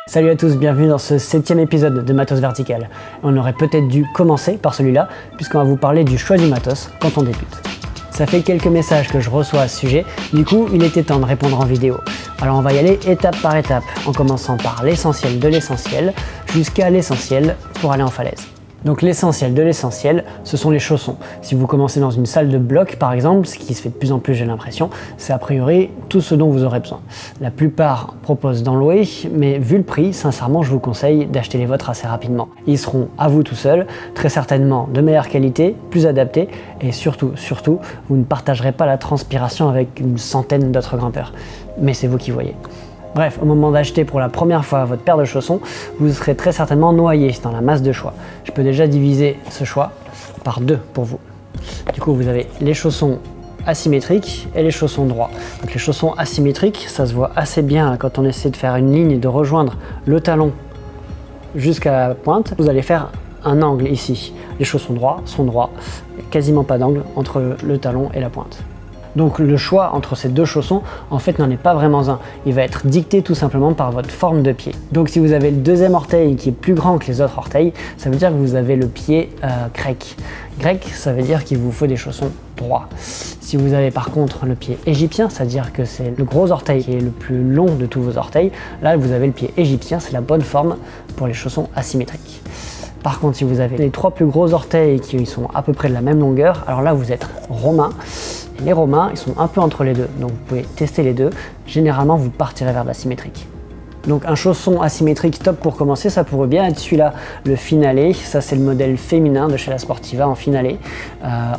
Salut à tous, bienvenue dans ce 7e épisode de Matos Vertical. On aurait peut-être dû commencer par celui-là, puisqu'on va vous parler du choix du matos quand on débute. Ça fait quelques messages que je reçois à ce sujet, du coup il était temps de répondre en vidéo. Alors on va y aller étape par étape, en commençant par l'essentiel de l'essentiel, jusqu'à l'essentiel pour aller en falaise. Donc l'essentiel de l'essentiel, ce sont les chaussons. Si vous commencez dans une salle de bloc par exemple, ce qui se fait de plus en plus j'ai l'impression, c'est a priori tout ce dont vous aurez besoin. La plupart proposent d'en louer, mais vu le prix, sincèrement je vous conseille d'acheter les vôtres assez rapidement. Ils seront à vous tout seuls, très certainement de meilleure qualité, plus adaptés, et surtout, vous ne partagerez pas la transpiration avec une centaine d'autres grimpeurs. Mais c'est vous qui voyez. Bref, au moment d'acheter pour la première fois votre paire de chaussons, vous serez très certainement noyé dans la masse de choix. Je peux déjà diviser ce choix par deux pour vous. Du coup, vous avez les chaussons asymétriques et les chaussons droits. Donc les chaussons asymétriques, ça se voit assez bien quand on essaie de faire une ligne et de rejoindre le talon jusqu'à la pointe. Vous allez faire un angle ici. Les chaussons droits sont droits, quasiment pas d'angle entre le talon et la pointe. Donc le choix entre ces deux chaussons, en fait, n'en est pas vraiment un. Il va être dicté tout simplement par votre forme de pied. Donc si vous avez le deuxième orteil qui est plus grand que les autres orteils, ça veut dire que vous avez le pied grec. Grec, ça veut dire qu'il vous faut des chaussons droits. Si vous avez par contre le pied égyptien, c'est-à-dire que c'est le gros orteil qui est le plus long de tous vos orteils, là vous avez le pied égyptien, c'est la bonne forme pour les chaussons asymétriques. Par contre, si vous avez les trois plus gros orteils qui sont à peu près de la même longueur, alors là vous êtes romain. Et les romains, ils sont un peu entre les deux, donc vous pouvez tester les deux. Généralement, vous partirez vers l'asymétrique. Donc un chausson asymétrique top pour commencer, ça pourrait bien être celui-là, le Finale. Ça c'est le modèle féminin de chez la Sportiva en Finale.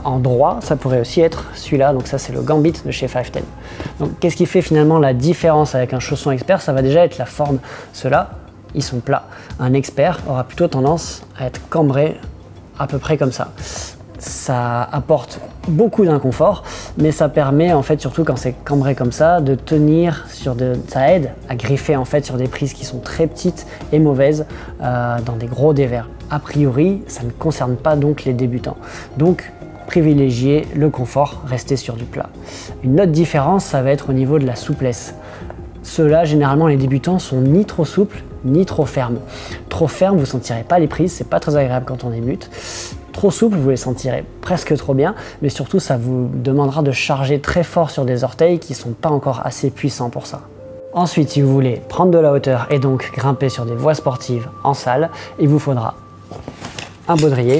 En droit, ça pourrait aussi être celui-là, donc ça c'est le Gambit de chez 510. Donc qu'est-ce qui fait finalement la différence avec un chausson expert? Ça va déjà être la forme. Ceux-là, ils sont plats. Un expert aura plutôt tendance à être cambré à peu près comme ça. Ça apporte beaucoup d'inconfort, mais ça permet en fait, surtout quand c'est cambré comme ça, de tenir sur ça aide à griffer en fait sur des prises qui sont très petites et mauvaises dans des gros dévers. A priori, ça ne concerne pas donc les débutants. Donc, privilégiez le confort, restez sur du plat. Une autre différence, ça va être au niveau de la souplesse. Ceux-là, généralement, les débutants sont ni trop souples, ni trop fermes. Trop ferme, vous ne sentirez pas les prises, c'est pas très agréable quand on débute. Trop souple, vous les sentirez presque trop bien, mais surtout ça vous demandera de charger très fort sur des orteils qui ne sont pas encore assez puissants pour ça. Ensuite, si vous voulez prendre de la hauteur et donc grimper sur des voies sportives en salle, il vous faudra un baudrier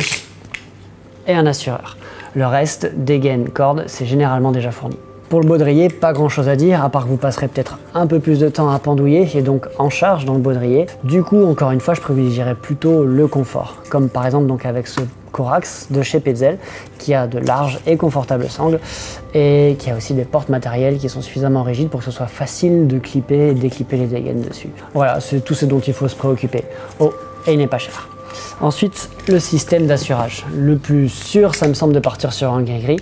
et un assureur. Le reste, des gaines, cordes, c'est généralement déjà fourni. Pour le baudrier, pas grand chose à dire, à part que vous passerez peut-être un peu plus de temps à pendouiller et donc en charge dans le baudrier. Du coup, encore une fois, je privilégierais plutôt le confort, comme par exemple donc avec ce Corax de chez Petzl, qui a de larges et confortables sangles et qui a aussi des portes matérielles qui sont suffisamment rigides pour que ce soit facile de clipper et déclipper les dégaines dessus. Voilà, c'est tout ce dont il faut se préoccuper. Oh, et il n'est pas cher. Ensuite, le système d'assurage. Le plus sûr, ça me semble, de partir sur un gris-gris,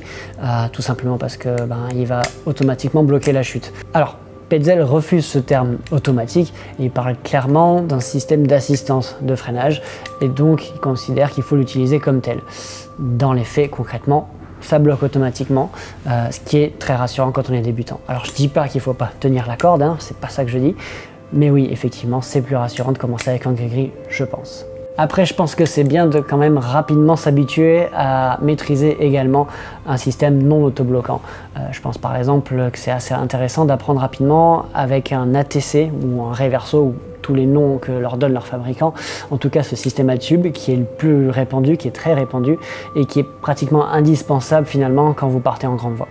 tout simplement parce que il va automatiquement bloquer la chute. Alors, Petzl refuse ce terme automatique et il parle clairement d'un système d'assistance de freinage et donc il considère qu'il faut l'utiliser comme tel. Dans les faits, concrètement, ça bloque automatiquement, ce qui est très rassurant quand on est débutant. Alors je dis pas qu'il faut pas tenir la corde, hein, c'est pas ça que je dis, mais oui, effectivement, c'est plus rassurant de commencer avec un gris-gris, je pense. Après, je pense que c'est bien de quand même rapidement s'habituer à maîtriser également un système non autobloquant. Je pense par exemple que c'est assez intéressant d'apprendre rapidement avec un ATC ou un Reverso ou tous les noms que leur donne leur fabricant. En tout cas, ce système à tube qui est le plus répandu, qui est très répandu et qui est pratiquement indispensable finalement quand vous partez en grande voie.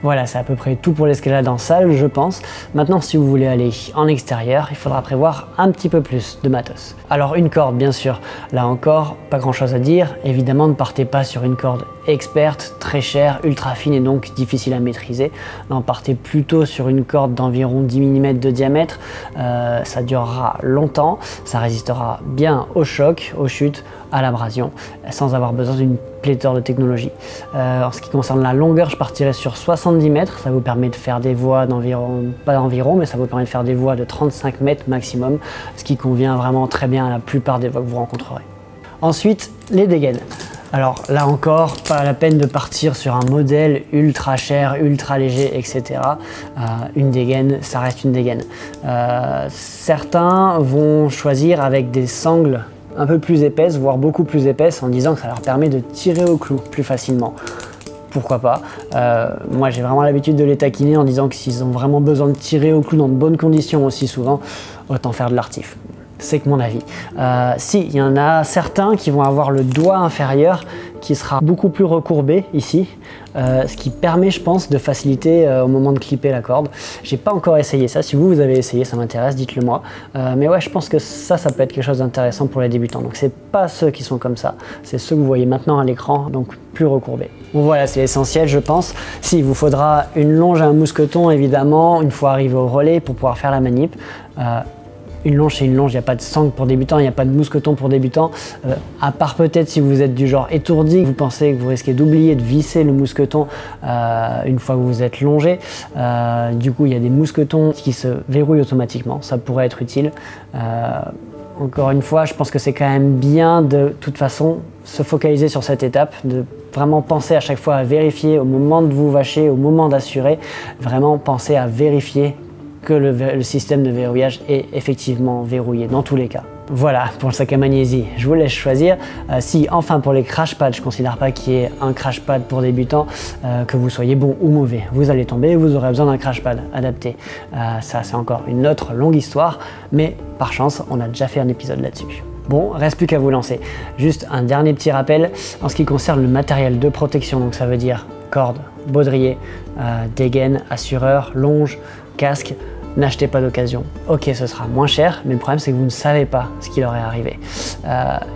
Voilà, c'est à peu près tout pour l'escalade en salle, je pense. Maintenant, si vous voulez aller en extérieur, il faudra prévoir un petit peu plus de matos. Alors, une corde, bien sûr. Là encore, pas grand-chose à dire. Évidemment, ne partez pas sur une corde experte, très chère, ultra fine et donc difficile à maîtriser. Non, partez plutôt sur une corde d'environ 10 mm de diamètre. Ça durera longtemps, ça résistera bien au choc, aux chutes, à l'abrasion, sans avoir besoin d'une pléthore de technologie. En ce qui concerne la longueur, je partirai sur 70 mètres. Ça vous permet de faire des voies d'environ, pas d'environ, mais ça vous permet de faire des voies de 35 mètres maximum, ce qui convient vraiment très bien à la plupart des voies que vous rencontrerez. Ensuite, les dégaines. Alors là encore, pas la peine de partir sur un modèle ultra cher, ultra léger, etc. Une dégaine, ça reste une dégaine. Certains vont choisir avec des sangles un peu plus épaisses, voire beaucoup plus épaisses, en disant que ça leur permet de tirer au clou plus facilement. Pourquoi pas. Moi j'ai vraiment l'habitude de les taquiner en disant que s'ils ont vraiment besoin de tirer au clou dans de bonnes conditions aussi souvent, autant faire de l'artif. C'est que mon avis. Si, il y en a certains qui vont avoir le doigt inférieur qui sera beaucoup plus recourbé ici, ce qui permet, je pense, de faciliter au moment de clipper la corde. J'ai pas encore essayé ça. Si vous avez essayé, ça m'intéresse, dites-le moi. Mais ouais, je pense que ça peut être quelque chose d'intéressant pour les débutants. Donc c'est pas ceux qui sont comme ça, c'est ceux que vous voyez maintenant à l'écran, donc plus recourbés. Bon voilà, c'est l'essentiel, je pense. Si, il vous faudra une longe et un mousqueton, évidemment, une fois arrivé au relais pour pouvoir faire la manip. Une longe, c'est une longe, il n'y a pas de sangle pour débutants, il n'y a pas de mousqueton pour débutants. À part peut-être si vous êtes du genre étourdi, vous pensez que vous risquez d'oublier de visser le mousqueton une fois que vous êtes longé. Du coup, il y a des mousquetons qui se verrouillent automatiquement, ça pourrait être utile. Encore une fois, je pense que c'est quand même bien de toute façon se focaliser sur cette étape, de vraiment penser à chaque fois à vérifier au moment de vous vacher, au moment d'assurer, vraiment penser à vérifier que le système de verrouillage est effectivement verrouillé dans tous les cas. Voilà pour le sac à magnésie, je vous laisse choisir. Si enfin pour les crash pads, je ne considère pas qu'il y ait un crash pad pour débutants, que vous soyez bon ou mauvais, vous allez tomber et vous aurez besoin d'un crash pad adapté. Ça c'est encore une autre longue histoire, mais par chance on a déjà fait un épisode là-dessus. Bon, reste plus qu'à vous lancer. Juste un dernier petit rappel en ce qui concerne le matériel de protection, donc ça veut dire corde, baudrier, dégaine, assureur, longe, casque. N'achetez pas d'occasion. Ok, ce sera moins cher, mais le problème c'est que vous ne savez pas ce qui leur est arrivé.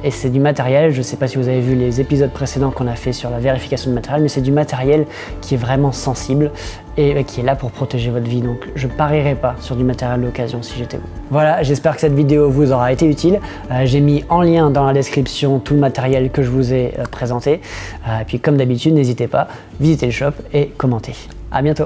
Et c'est du matériel, je ne sais pas si vous avez vu les épisodes précédents qu'on a fait sur la vérification de matériel, mais c'est du matériel qui est vraiment sensible et qui est là pour protéger votre vie. Donc je parierais pas sur du matériel d'occasion si j'étais vous. Voilà, j'espère que cette vidéo vous aura été utile. J'ai mis en lien dans la description tout le matériel que je vous ai présenté. Et puis comme d'habitude, n'hésitez pas, visitez le shop et commentez. À bientôt.